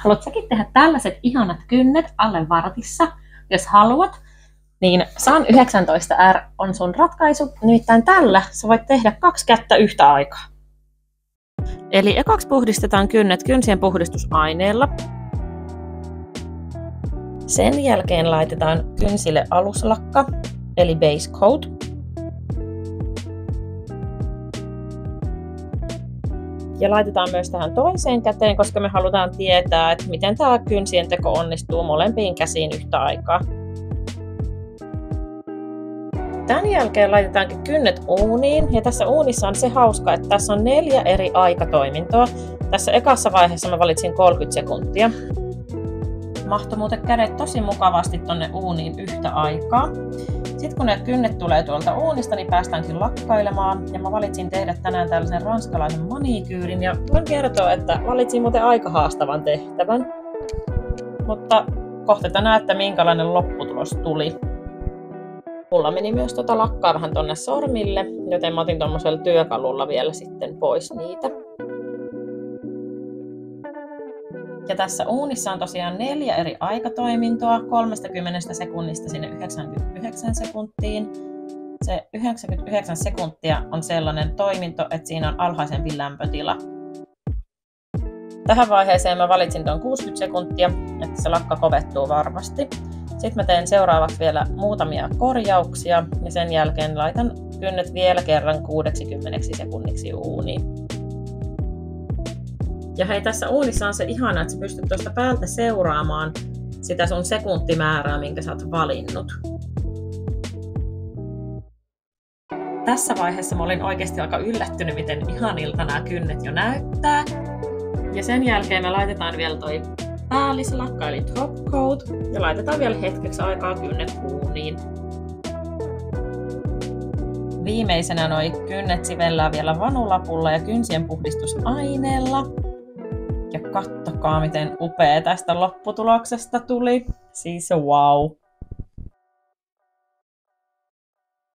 Haluat säkin tehdä tällaiset ihanat kynnet alle vartissa, jos haluat, niin SAN 19R on sun ratkaisu. Nimittäin tällä sä voit tehdä 2 kättä yhtä aikaa. Eli ekaksi puhdistetaan kynnet kynsien puhdistusaineella. Sen jälkeen laitetaan kynsille aluslakka, eli base coat. Ja laitetaan myös tähän toiseen käteen, koska me halutaan tietää, että miten tämä kynsien teko onnistuu molempiin käsiin yhtä aikaa. Tämän jälkeen laitetaankin kynnet uuniin, ja tässä uunissa on se hauska, että tässä on 4 eri aikatoimintoa. Tässä ekassa vaiheessa mä valitsin 30 sekuntia. Mahtui muuten kädet tosi mukavasti tonne uuniin yhtä aikaa. Sitten kun ne kynnet tulee tuolta uunista, niin päästäänkin lakkailemaan. Ja mä valitsin tehdä tänään tällaisen ranskalaisen manikyyrin. Ja voin kertoa, että valitsin muuten aika haastavan tehtävän. Mutta kohta te näette, minkälainen lopputulos tuli. Mulla meni myös lakkaa vähän tonne sormille, joten mä otin tommosella työkalulla vielä sitten pois niitä. Ja tässä uunissa on tosiaan 4 eri aikatoimintoa, 30 sekunnista sinne 99 sekuntiin. Se 99 sekuntia on sellainen toiminto, että siinä on alhaisempi lämpötila. Tähän vaiheeseen mä valitsin tuon 60 sekuntia, että se lakka kovettuu varmasti. Sitten mä teen seuraavaksi vielä muutamia korjauksia ja sen jälkeen laitan kynnet vielä kerran 60 sekunniksi uuniin. Ja hei, tässä uunissa on se ihana, että sä pystyt tuosta päältä seuraamaan sitä sun sekuntimäärää, minkä sä oot valinnut. Tässä vaiheessa mä olin oikeasti aika yllättynyt, miten ihanilta nämä kynnet jo näyttää. Ja sen jälkeen me laitetaan vielä toi päällislakka eli top coat ja laitetaan vielä hetkeksi aikaa kynnet uuniin. Viimeisenä noi kynnet sivellään vielä vanulapulla ja kynsien puhdistusaineella. Ja kattokaa, miten upea tästä lopputuloksesta tuli. Siis wow!